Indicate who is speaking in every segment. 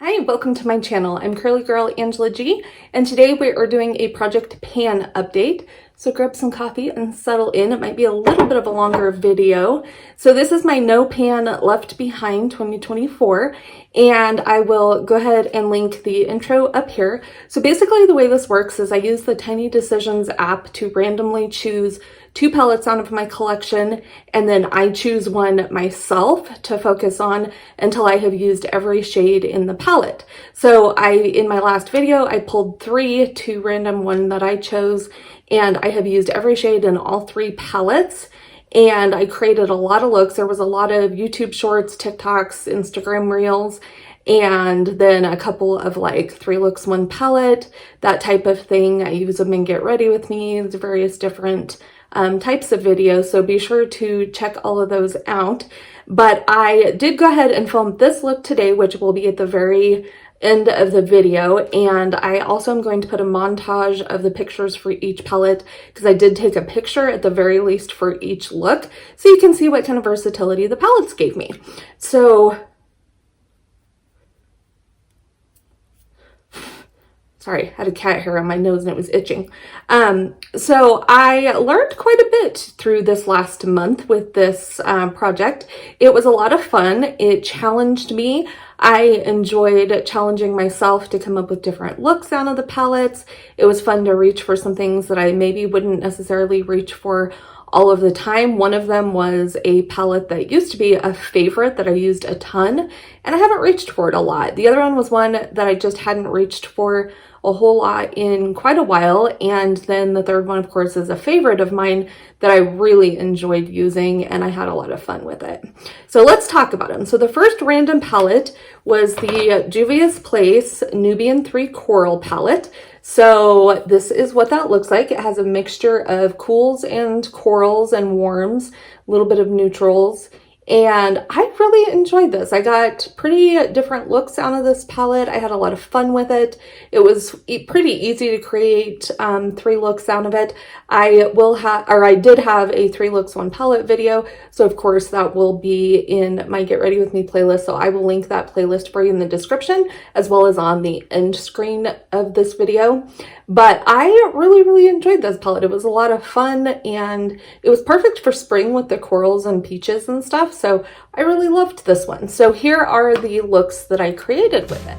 Speaker 1: Hi, welcome to my channel. I'm CurlyGirlAngelaG, and today we are doing a project pan update. So grab some coffee and settle in. It might be a little bit of a longer video. So this is my No Pan Left Behind 2024, and I will go ahead and link the intro up here. So basically the way this works is I use the Tiny Decisions app to randomly choose 2 palettes out of my collection, and then I choose one myself to focus on until I have used every shade in the palette. So in my last video, I pulled 3 to random one that I chose, and I have used every shade in all 3 palettes, and I created a lot of looks. There was a lot of YouTube shorts, TikToks, Instagram reels, and then a couple of like 3 looks, 1 palette, that type of thing. I use them in Get Ready With Me, various different types of videos, so be sure to check all of those out. But I did go ahead and film this look today, which will be at the very end of the video, and I also am going to put a montage of the pictures for each palette because I did take a picture at the very least for each look, so you can see what kind of versatility the palettes gave me. So sorry, I had a cat hair on my nose and it was itching. So I learned quite a bit through this last month with this project. It was a lot of fun. It challenged me. I enjoyed challenging myself to come up with different looks out of the palettes. It was fun to reach for some things that I maybe wouldn't necessarily reach for all of the time. One of them was a palette that used to be a favorite that I used a ton, and I haven't reached for it a lot. The other one was one that I just hadn't reached for a whole lot in quite a while, and then the third one, of course, is a favorite of mine that I really enjoyed using, and I had a lot of fun with it. So let's talk about them. So the first random palette was the Juvia's Place Nubian 3 Coral palette. So this is what that looks like. It has a mixture of cools and corals and warms, a little bit of neutrals, and I really enjoyed this. I got pretty different looks out of this palette. I had a lot of fun with it. It was pretty easy to create 3 looks out of it. I did have a 3 looks 1 palette video, so of course that will be in my Get Ready With Me playlist. So I will link that playlist for you in the description as well as on the end screen of this video. But I really enjoyed this palette. It was a lot of fun, and it was perfect for spring with the corals and peaches and stuff. So I really loved this one. So here are the looks that I created with it.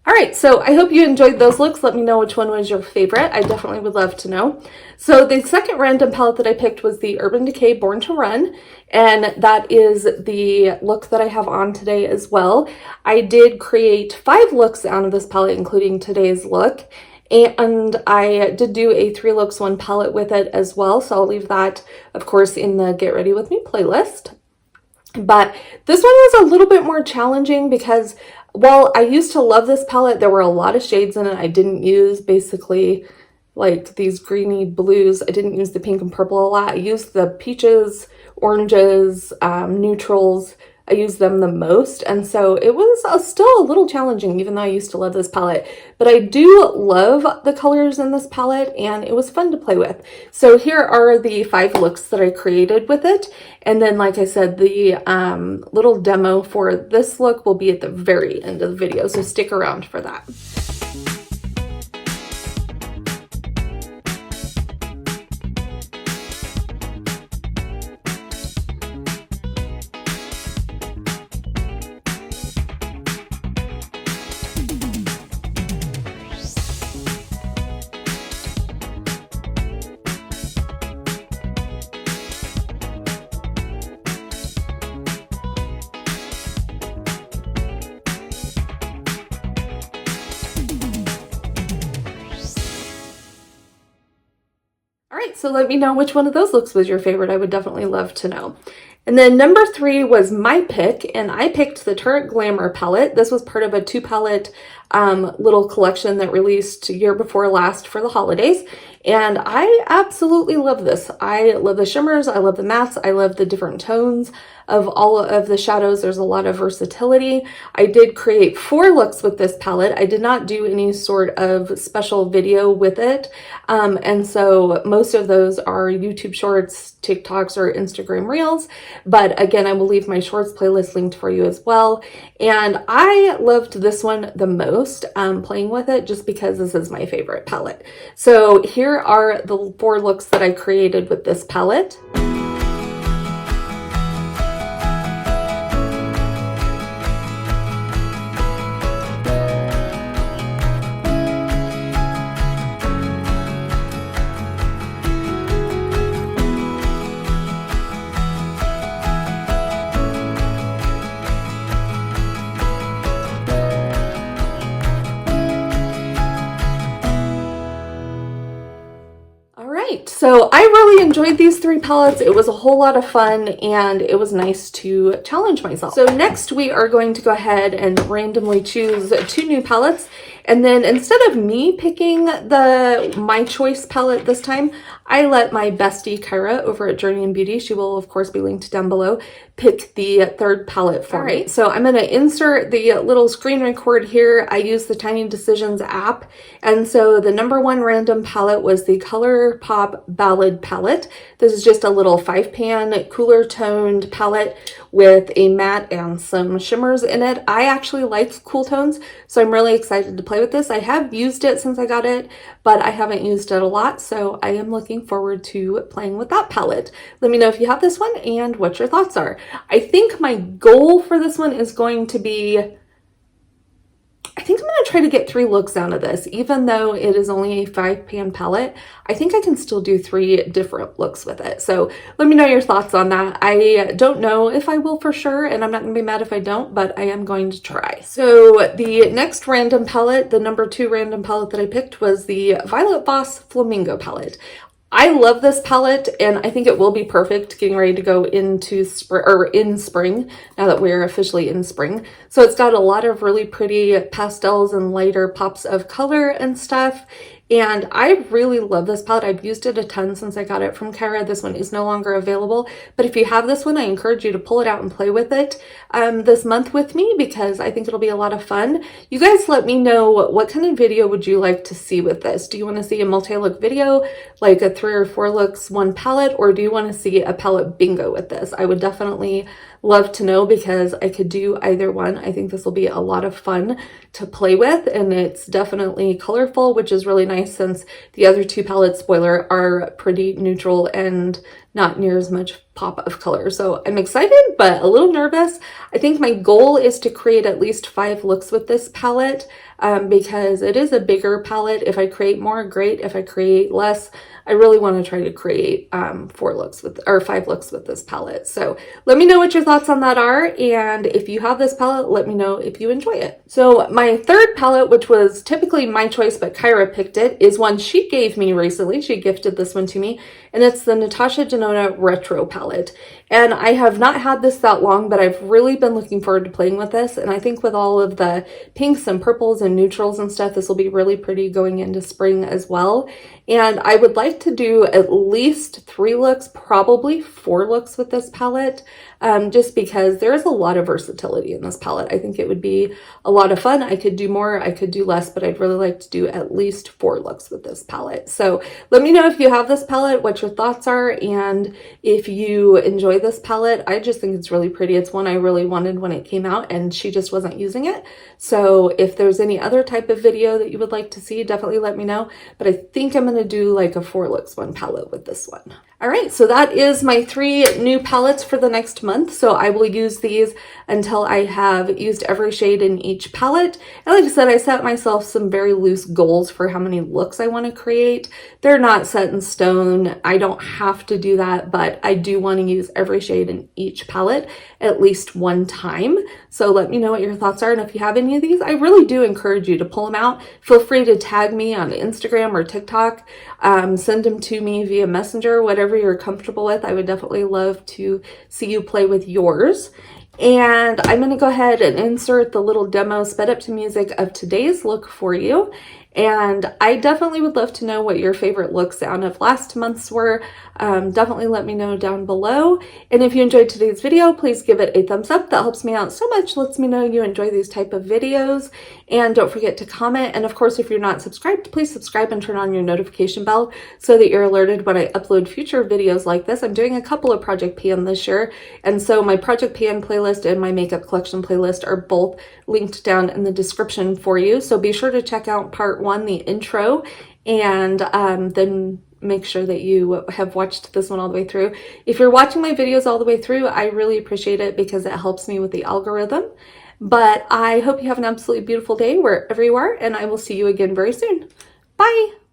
Speaker 1: All right, so I hope you enjoyed those looks. Let me know which one was your favorite. I definitely would love to know. So the second random palette that I picked was the Urban Decay Born to Run, and that is the look that I have on today as well. I did create 5 looks out of this palette, including today's look, and I did do a 3 looks 1 palette with it as well, so I'll leave that, of course, in the Get Ready With Me playlist. But this one was a little bit more challenging because while I used to love this palette, there were a lot of shades in it I didn't use, basically like these greeny blues. I didn't use the pink and purple a lot. I used the peaches, oranges, neutrals. I used them the most, and so it was still a little challenging even though I used to love this palette. But I do love the colors in this palette, and it was fun to play with. So here are the 5 looks that I created with it, and then like I said, the little demo for this look will be at the very end of the video, so stick around for that. All right, so let me know which one of those looks was your favorite. I would definitely love to know. And then number 3 was my pick, and I picked the Turret Glamour palette. This was part of a 2 palette little collection that released year before last for the holidays. And I absolutely love this. I love the shimmers, I love the mattes, I love the different tones of all of the shadows. There's a lot of versatility. I did create 4 looks with this palette. I did not do any sort of special video with it. And so most of those are YouTube shorts, TikToks, or Instagram reels. But again, I will leave my shorts playlist linked for you as well. And I loved this one the most, playing with it, just because this is my favorite palette. So here are the 4 looks that I created with this palette. So I really enjoyed these 3 palettes. It was a whole lot of fun and it was nice to challenge myself. So next we are going to go ahead and randomly choose 2 new palettes. And then instead of me picking the My Choice palette this time, I let my bestie Kyra over at Journey and Beauty, she will of course be linked down below, pick the 3rd palette for me. So I'm going to insert the little screen record here. I use the Tiny Decisions app. And so the #1 random palette was the ColourPop Ballad palette. This is just a little 5-pan cooler toned palette with a matte and some shimmers in it. I actually like cool tones, so I'm really excited to play with this. I have used it since I got it, but I haven't used it a lot, so I am looking forward to playing with that palette. Let me know if you have this one and what your thoughts are. I think my goal for this one is going to be, I think I'm going to try to get 3 looks out of this. Even though it is only a 5-pan palette, I think I can still do 3 different looks with it. So let me know your thoughts on that. I don't know if I will for sure, and I'm not going to be mad if I don't, but I am going to try. So the next random palette, the #2 random palette that I picked, was the Violet Voss Flamingo palette. I love this palette and I think it will be perfect getting ready to go into spring, or in spring, now that we're officially in spring. So it's got a lot of really pretty pastels and lighter pops of color and stuff. And I really love this palette. I've used it a ton since I got it from Kyra. This one is no longer available, but if you have this one, I encourage you to pull it out and play with it this month with me, because I think it'll be a lot of fun. You guys let me know what kind of video would you like to see with this. Do you want to see a multi-look video, like a 3 or 4 looks, 1 palette, or do you want to see a palette bingo with this? I would definitely love to know, because I could do either one. I think this will be a lot of fun to play with, and it's definitely colorful, which is really nice since the other 2 palettes, spoiler, are pretty neutral and not near as much pop of color. So I'm excited, but a little nervous. I think my goal is to create at least 5 looks with this palette, because it is a bigger palette. If I create more, great. If I create less, I really want to try to create 4 looks with, or 5 looks with this palette. So let me know what your thoughts on that are, and if you have this palette, let me know if you enjoy it. So my 3rd palette, which was typically my choice, but Kyra picked it, is one she gave me recently. She gifted this one to me, and it's the Natasha Denona Retro palette. And I have not had this that long, but I've really been looking forward to playing with this. And I think with all of the pinks and purples and neutrals and stuff, this will be really pretty going into spring as well. And I would like to do at least 3 looks, probably 4 looks with this palette, just because there is a lot of versatility in this palette. I think it would be a lot of fun. I could do more, I could do less, but I'd really like to do at least 4 looks with this palette. So let me know if you have this palette, what your thoughts are, and if you enjoy this palette. I just think it's really pretty. It's one I really wanted when it came out, and she just wasn't using it. So if there's any other type of video that you would like to see, definitely let me know. But I think I'm going to do like a 4 looks 1 palette with this one. All right, so that is my 3 new palettes for the next month. So I will use these until I have used every shade in each palette. And like I said, I set myself some very loose goals for how many looks I want to create. They're not set in stone. I don't have to do that, but I do want to use every shade in each palette at least 1 time. So let me know what your thoughts are. And if you have any of these, I really do encourage you to pull them out. Feel free to tag me on Instagram or TikTok. Send them to me via Messenger, whatever whatever you're comfortable with. I would definitely love to see you play with yours. And I'm going to go ahead and insert the little demo sped up to music of today's look for you. And I definitely would love to know what your favorite looks out of last month's were. Definitely let me know down below. And if you enjoyed today's video, please give it a thumbs up. That helps me out so much. Lets me know you enjoy these type of videos. And don't forget to comment. And of course, if you're not subscribed, please subscribe and turn on your notification bell so that you're alerted when I upload future videos like this. I'm doing a couple of Project Pan this year. And so my Project Pan playlist and my makeup collection playlist are both linked down in the description for you. So be sure to check out part 1, the intro, and then make sure that you have watched this one all the way through. If you're watching my videos all the way through, I really appreciate it because it helps me with the algorithm. But I hope you have an absolutely beautiful day wherever you are, and I will see you again very soon. Bye!